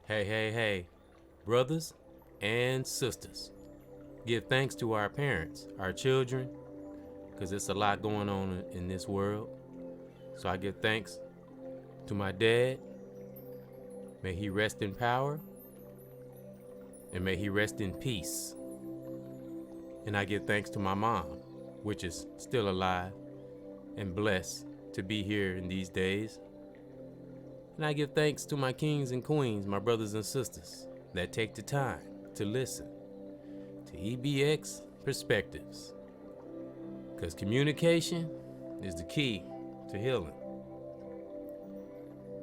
Hey, hey, hey, brothers and sisters, give thanks to our parents, our children, because it's a lot going on in this world. So I give thanks to my dad. May he rest in power and may he rest in peace. And I give thanks to my mom, which is still alive and blessed to be here in these days. And I give thanks to my kings and queens, my brothers and sisters, that take the time to listen to EBX Perspectives. Because communication is the key to healing.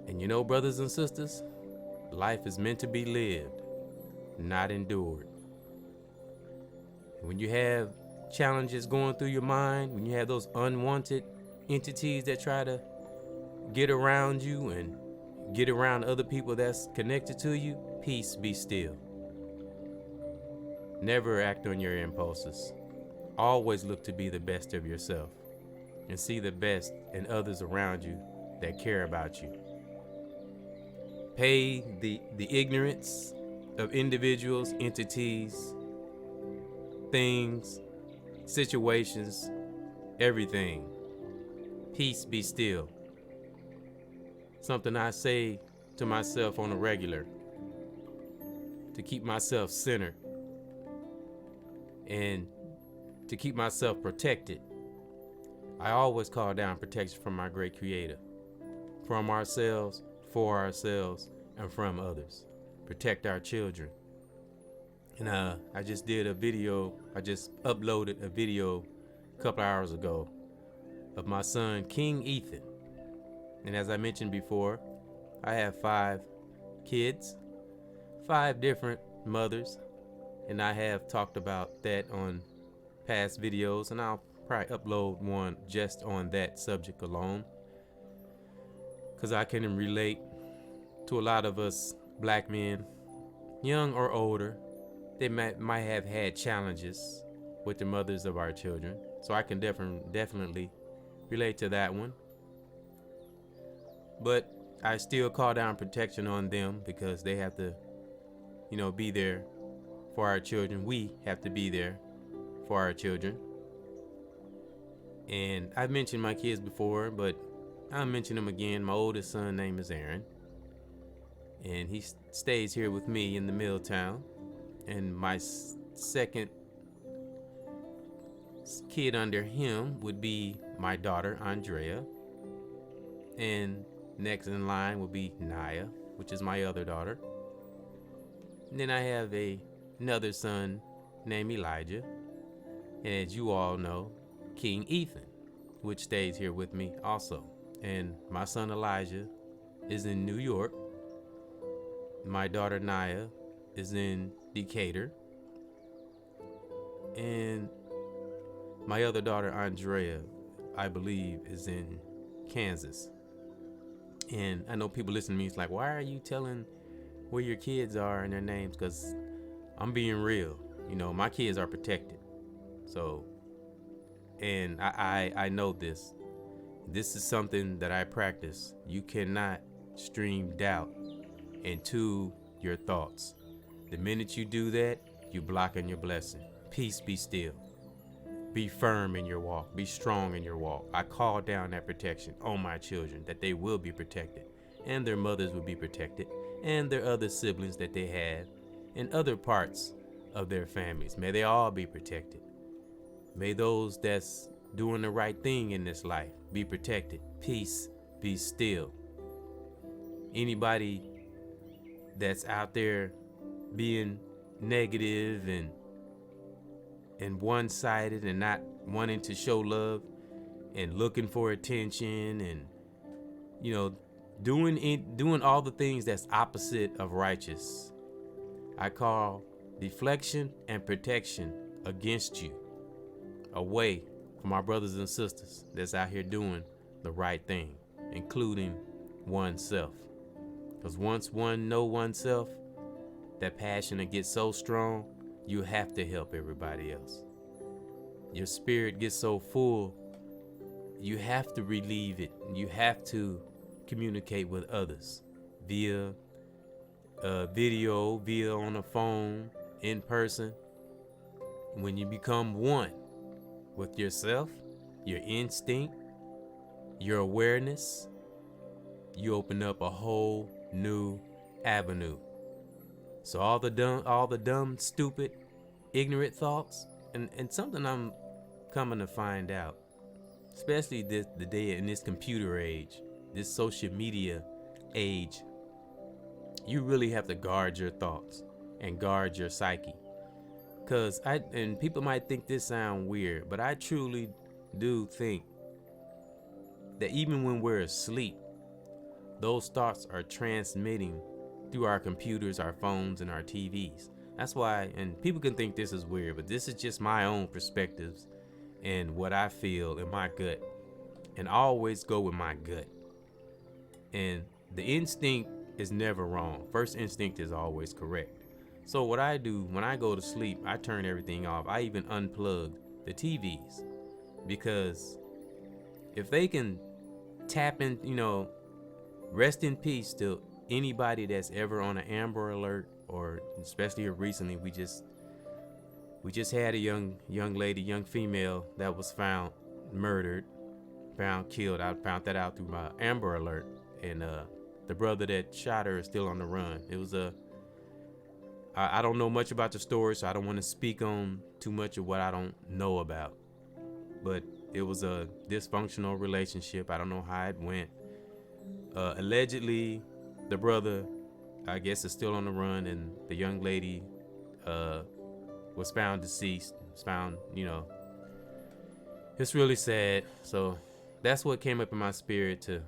And you know, brothers and sisters, life is meant to be lived, not endured. When you have challenges going through your mind, when you have those unwanted entities that try to get around you and get around other people that's connected to you, peace be still. Never act on your impulses. Always look to be the best of yourself and see the best in others around you that care about you. Pay the ignorance of individuals, entities, things, situations, everything. Peace be still. Something I say to myself on a regular to keep myself centered and to keep myself protected. I always call down protection from my great creator, from ourselves, for ourselves, and from others. Protect our children. And I just did a video, I just uploaded a video a couple hours ago of my son, King Ethan. And as I mentioned before, I have 5 kids, 5 different mothers, and I have talked about that on past videos, and I'll probably upload one just on that subject alone, because I can relate to a lot of us black men, young or older. They might have had challenges with the mothers of our children, so I can definitely relate to that one. But I still call down protection on them because they have to, be there for our children. We have to be there for our children. And I've mentioned my kids before, but I'll mention them again. My oldest son name is Aaron, and he stays here with me in the Milltown. And my second kid under him would be my daughter Andrea, and next in line would be Naya, which is my other daughter. And then I have another son named Elijah, and as you all know, King Ethan, which stays here with me also. And my son Elijah is in New York. My daughter Naya is in Decatur. And my other daughter Andrea, I believe, is in Kansas. And I know people listening to me, it's like, why are you telling where your kids are and their names? Because I'm being real. My kids are protected. So, and I know this. This is something that I practice. You cannot stream doubt into your thoughts. The minute you do that, you're blocking your blessing. Peace be still. Be firm in your walk. Be strong in your walk. I call down that protection on my children, that they will be protected, and their mothers will be protected, and their other siblings that they have, and other parts of their families. May they all be protected. May those that's doing the right thing in this life be protected. Peace be still. Anybody that's out there being negative and one-sided and not wanting to show love and looking for attention and doing all the things that's opposite of righteous, I call deflection and protection against you, away from our brothers and sisters that's out here doing the right thing, including oneself. Because once one know oneself, that passion that gets so strong, you have to help everybody else. Your spirit gets so full, you have to relieve it. You have to communicate with others via video, via on a phone, in person. When you become one with yourself, your instinct, your awareness, you open up a whole new avenue. So all the dumb, stupid, ignorant thoughts, and something I'm coming to find out, especially the day in this computer age, this social media age, you really have to guard your thoughts and guard your psyche. And people might think this sound weird, but I truly do think that even when we're asleep, those thoughts are transmitting through our computers, our phones, and our TVs. That's why, and people can think this is weird, but this is just my own perspectives and what I feel in my gut. And I always go with my gut. And the instinct is never wrong. First instinct is always correct. So what I do when I go to sleep, I turn everything off. I even unplug the TVs, because if they can tap in, rest in peace to anybody that's ever on an Amber Alert, or especially recently, we just had a young female that was found murdered, found killed. I found that out through my Amber Alert, and the brother that shot her is still on the run. It was I don't know much about the story, so I don't want to speak on too much of what I don't know about. But it was a dysfunctional relationship. I don't know how it went. Allegedly, the brother, I guess, is still on the run, and the young lady was found deceased. Was found, it's really sad. So that's what came up in my spirit to,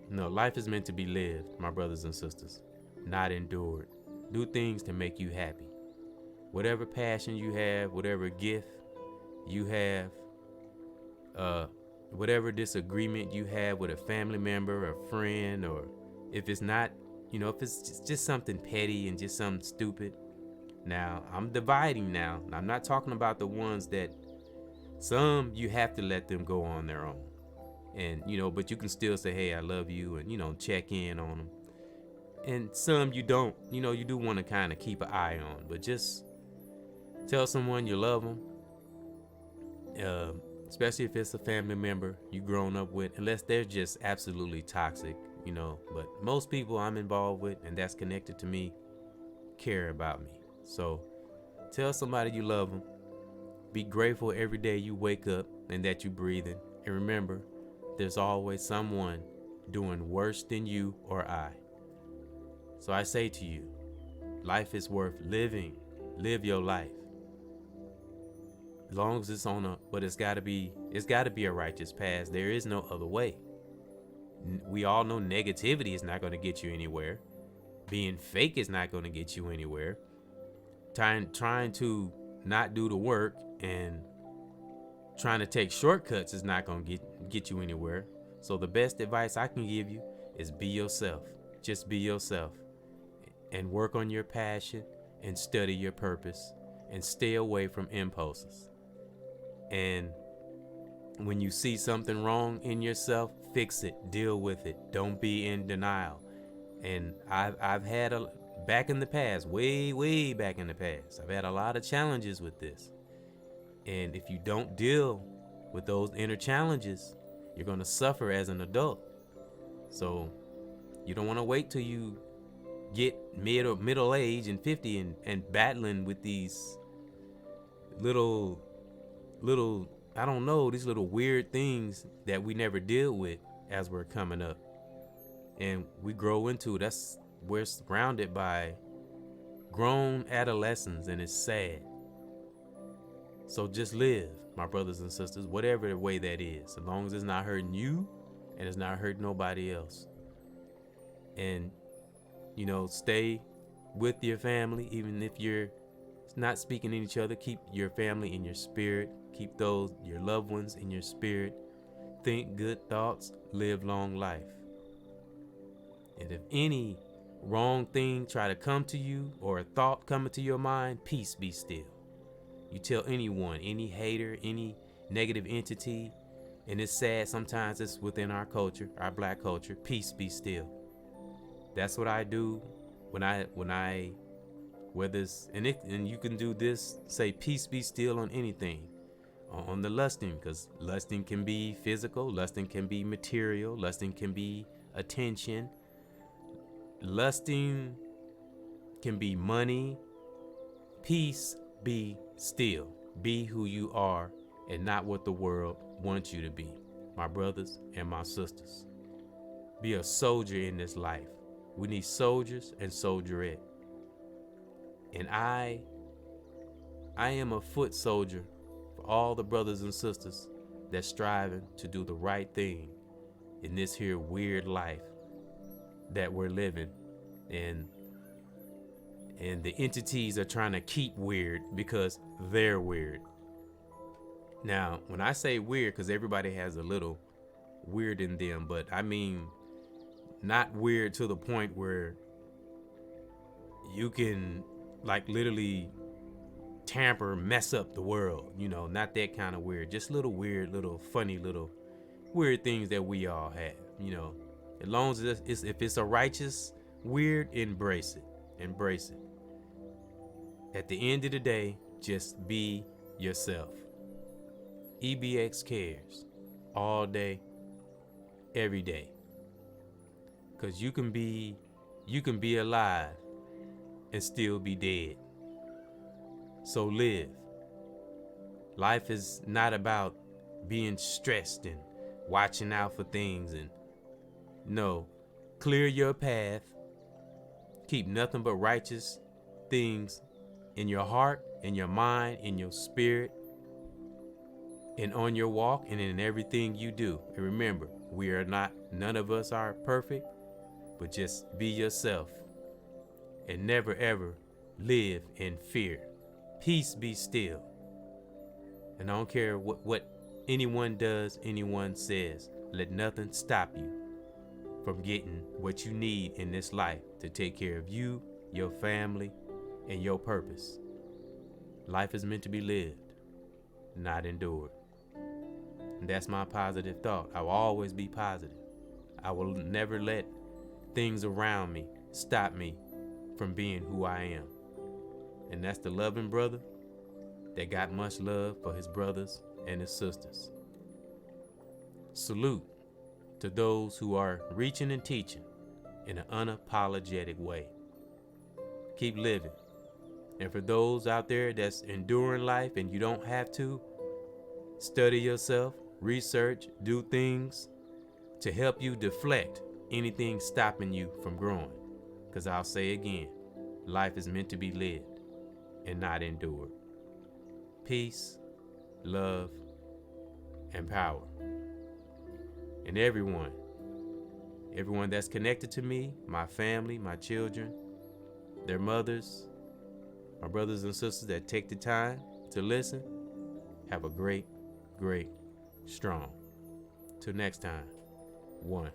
life is meant to be lived, my brothers and sisters, not endured. Do things to make you happy. Whatever passion you have, whatever gift you have, whatever disagreement you have with a family member, a friend, or if it's not, if it's just something petty and just something stupid. Now, I'm dividing now. I'm not talking about the ones that some you have to let them go on their own. And, but you can still say, hey, I love you, and, check in on them. And some you don't, you do want to kind of keep an eye on, but just tell someone you love them, especially if it's a family member you grown up with, unless they're just absolutely toxic, but most people I'm involved with and that's connected to me care about me. So tell somebody you love them. Be grateful every day you wake up and that you're breathing. And remember, there's always someone doing worse than you or I. So I say to you, life is worth living. Live your life. As long as it's but it's gotta be a righteous path. There is no other way. We all know negativity is not gonna get you anywhere. Being fake is not gonna get you anywhere. Trying to not do the work and trying to take shortcuts is not gonna get you anywhere. So the best advice I can give you is be yourself. Just be yourself. And work on your passion and study your purpose and stay away from impulses. And when you see something wrong in yourself, fix it, deal with it. Don't be in denial. And I've had back in the past, way back in the past, I've had a lot of challenges with this. And if you don't deal with those inner challenges, you're going to suffer as an adult. So you don't want to wait till you get middle age and 50 and battling with these little I don't know, these little weird things that we never deal with as we're coming up. And we grow into, we're surrounded by grown adolescents, and it's sad. So just live, my brothers and sisters, whatever the way that is, as long as it's not hurting you and it's not hurting nobody else. And stay with your family, even if you're not speaking to each other. Keep your family in your spirit. Keep your loved ones in your spirit. Think good thoughts. Live long life. And if any wrong thing try to come to you, or a thought coming to your mind, peace be still. You tell anyone, any hater, any negative entity, and it's sad, sometimes it's within our culture, our black culture, peace be still. That's what I do When I whether it's and you can do this, say peace be still on anything, on the lusting, because lusting can be physical, lusting can be material, lusting can be attention, lusting can be money. Peace be still. Be who you are and not what the world wants you to be, my brothers and my sisters. Be a soldier in this life. We need soldiers and soldierette. And I am a foot soldier for all the brothers and sisters that's striving to do the right thing in this here weird life that we're living. And the entities are trying to keep weird because they're weird. Now, when I say weird, because everybody has a little weird in them, but I mean not weird to the point where you can like literally tamper, mess up the world, not that kind of weird, just little weird, little funny, little weird things that we all have, as long as if it's a righteous weird, embrace it. At the end of the day, just be yourself. EBX cares all day, every day. Cause you can be alive and still be dead. So live. Life is not about being stressed and watching out for things, and no, clear your path. Keep nothing but righteous things in your heart, in your mind, in your spirit, and on your walk and in everything you do. And remember, none of us are perfect, but just be yourself and never ever live in fear. Peace be still. And I don't care what anyone does, anyone says. Let nothing stop you from getting what you need in this life to take care of you, your family, and your purpose. Life is meant to be lived, not endured. And that's my positive thought. I will always be positive. I will never let things around me stop me from being who I am. And that's the loving brother that got much love for his brothers and his sisters. Salute to those who are reaching and teaching in an unapologetic way. Keep living. And for those out there that's enduring life and you don't have to, study yourself, research, do things to help you deflect anything stopping you from growing. Because I'll say again, life is meant to be lived and not endured. Peace, love, and power. And everyone that's connected to me, my family, my children, their mothers, my brothers and sisters that take the time to listen, have a great, strong. Till next time, one.